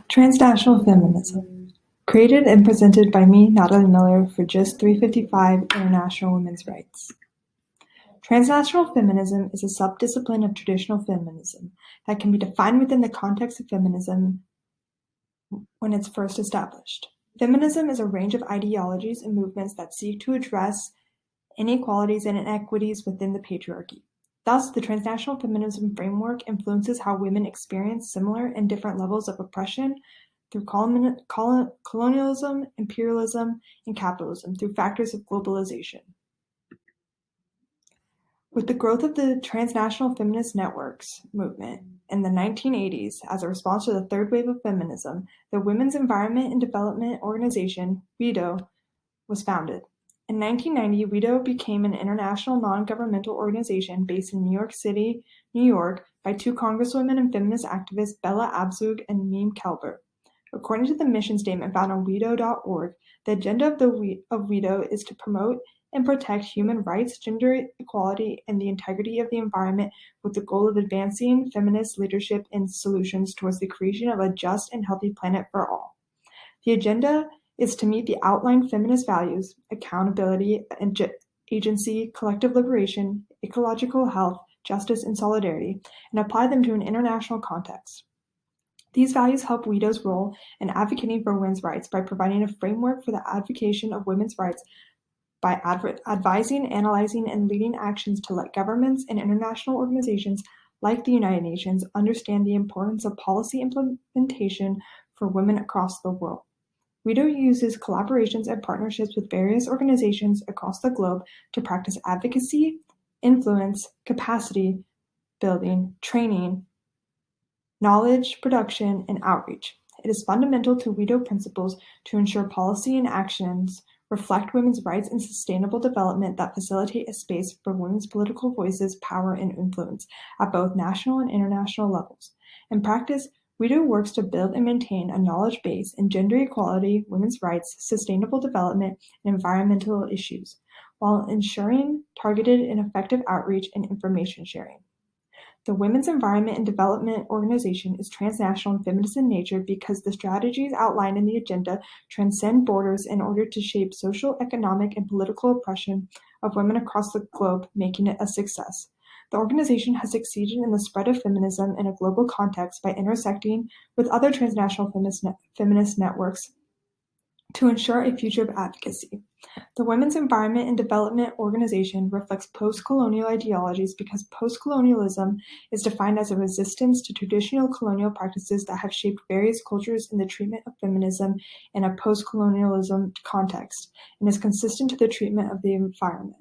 Transnational Feminism. Created and presented by me, Natalie Miller, for just 355 International Women's Rights. Transnational feminism is a subdiscipline of traditional feminism that can be defined within the context of feminism when it's first established. Feminism is a range of ideologies and movements that seek to address inequalities and inequities within the patriarchy. Thus, the transnational feminism framework influences how women experience similar and different levels of oppression through colonialism, imperialism, and capitalism through factors of globalization. With the growth of the transnational feminist networks movement in the 1980s as a response to the third wave of feminism, the Women's Environment and Development Organization, WEDO, was founded. In 1990, WEDO became an international non-governmental organization based in New York City, New York, by two congresswomen and feminist activists Bella Abzug and Meme Kelber. According to the mission statement found on WEDO.org, the agenda of WEDO is to promote and protect human rights, gender equality, and the integrity of the environment with the goal of advancing feminist leadership and solutions towards the creation of a just and healthy planet for all. The agenda is to meet the outlined feminist values, accountability, agency, collective liberation, ecological health, justice, and solidarity, and apply them to an international context. These values help WEDO's role in advocating for women's rights by providing a framework for the advocacy of women's rights by advising, analyzing, and leading actions to let governments and international organizations like the United Nations understand the importance of policy implementation for women across the world. WEDO uses collaborations and partnerships with various organizations across the globe to practice advocacy, influence, capacity building, training, knowledge production, and outreach. It is fundamental to WEDO principles to ensure policy and actions reflect women's rights and sustainable development that facilitate a space for women's political voices, power, and influence at both national and international levels. In practice, WEDO works to build and maintain a knowledge base in gender equality, women's rights, sustainable development, and environmental issues, while ensuring targeted and effective outreach and information sharing. The Women's Environment and Development Organization is transnational and feminist in nature because the strategies outlined in the agenda transcend borders in order to shape social, economic, and political oppression of women across the globe, making it a success. The organization has succeeded in the spread of feminism in a global context by intersecting with other transnational feminist networks to ensure a future of advocacy. The Women's Environment and Development Organization reflects post-colonial ideologies because post-colonialism is defined as a resistance to traditional colonial practices that have shaped various cultures in the treatment of feminism in a post-colonialism context, and is consistent to the treatment of the environment.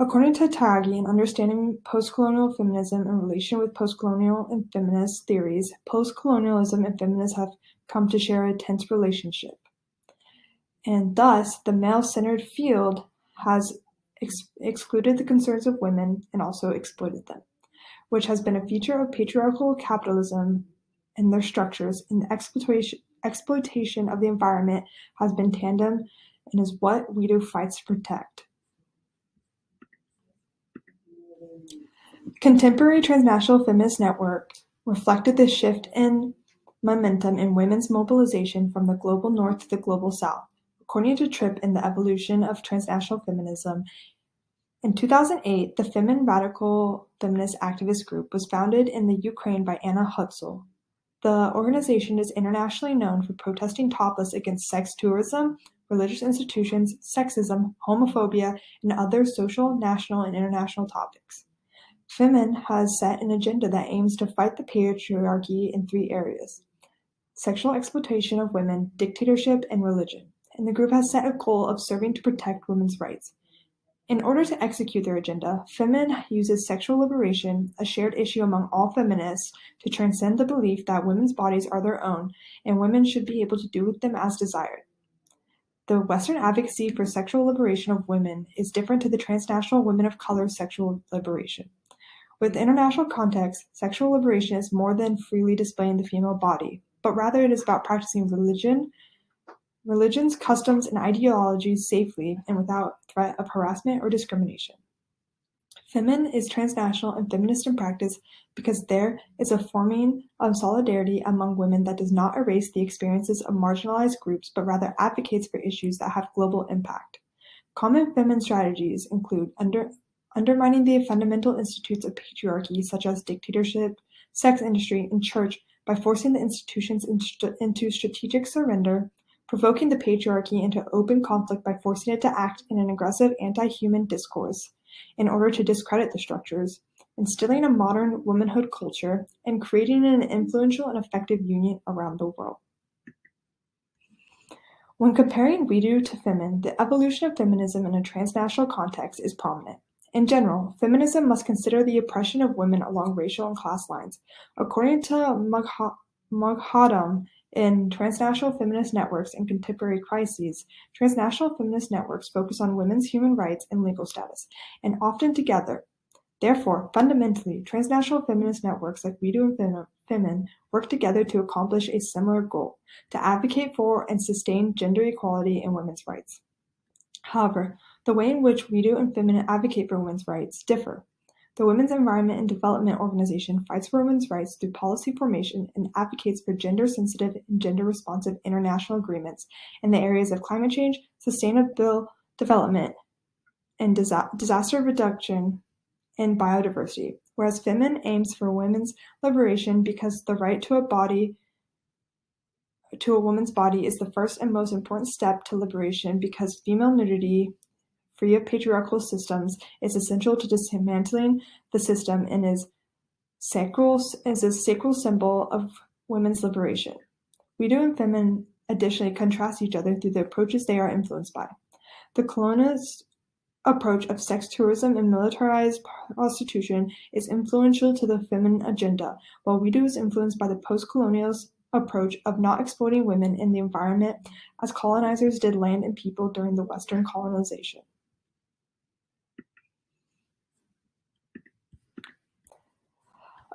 According to Tyagi, in understanding post-colonial feminism in relation with post-colonial and feminist theories, post-colonialism and feminism have come to share a tense relationship. And thus, the male-centered field has excluded the concerns of women and also exploited them, which has been a feature of patriarchal capitalism and their structures, and the exploitation of the environment has been tandem and is what WEDO fights to protect. Contemporary transnational feminist network reflected this shift in momentum in women's mobilization from the global north to the global south. According to Tripp in The Evolution of Transnational Feminism, in 2008, the Femin Radical Feminist Activist Group was founded in the Ukraine by Anna Hutzel. The organization is internationally known for protesting topless against sex tourism, religious institutions, sexism, homophobia, and other social, national, and international topics. Femin has set an agenda that aims to fight the patriarchy in 3 areas: sexual exploitation of women, dictatorship, and religion. And the group has set a goal of serving to protect women's rights. In order to execute their agenda, Femin uses sexual liberation, a shared issue among all feminists, to transcend the belief that women's bodies are their own and women should be able to do with them as desired. The Western advocacy for sexual liberation of women is different to the transnational women of color sexual liberation. With international context, sexual liberation is more than freely displaying the female body, but rather it is about practicing religions, customs, and ideologies safely and without threat of harassment or discrimination. Femin is transnational and feminist in practice because there is a forming of solidarity among women that does not erase the experiences of marginalized groups but rather advocates for issues that have global impact. Common femin strategies include undermining the fundamental institutes of patriarchy such as dictatorship, sex industry, and church by forcing the institutions into strategic surrender, provoking the patriarchy into open conflict by forcing it to act in an aggressive anti-human discourse in order to discredit the structures, instilling a modern womanhood culture, and creating an influential and effective union around the world. When comparing WeDo to Femin, the evolution of feminism in a transnational context is prominent. In general, feminism must consider the oppression of women along racial and class lines. According to Moghadam in Transnational Feminist Networks and Contemporary Crises, transnational feminist networks focus on women's human rights and legal status, and often together. Therefore, fundamentally, transnational feminist networks like WeDo and Femin work together to accomplish a similar goal: to advocate for and sustain gender equality and women's rights. However, the way in which WeDo and Femin advocate for women's rights differ. The Women's Environment and Development Organization fights for women's rights through policy formation and advocates for gender-sensitive and gender-responsive international agreements in the areas of climate change, sustainable development, and disaster reduction and biodiversity, whereas Femin aims for women's liberation because the right to a woman's body is the first and most important step to liberation because female nudity, free of patriarchal systems, is essential to dismantling the system and is a sacral symbol of women's liberation. WeDo and Femin additionally contrast each other through the approaches they are influenced by. The colonialist approach of sex tourism and militarized prostitution is influential to the Femin agenda, while WeDo is influenced by the post-colonialist approach of not exploiting women in the environment as colonizers did land and people during the Western colonization.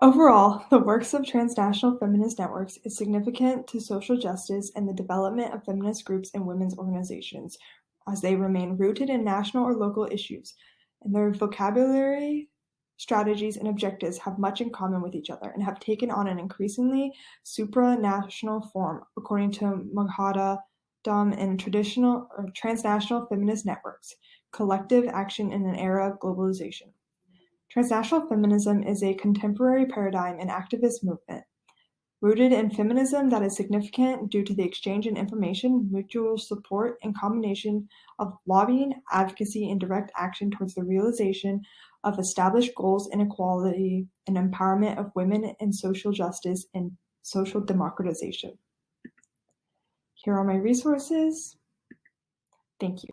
Overall, the works of transnational feminist networks is significant to social justice and the development of feminist groups and women's organizations, as they remain rooted in national or local issues, and their vocabulary, strategies, and objectives have much in common with each other and have taken on an increasingly supranational form, according to Moghadam in Transnational Feminist Networks, Collective Action in an Era of Globalization. Transnational feminism is a contemporary paradigm and activist movement, rooted in feminism that is significant due to the exchange in information, mutual support, and combination of lobbying, advocacy, and direct action towards the realization of established goals in equality and empowerment of women and social justice and social democratization. Here are my resources. Thank you.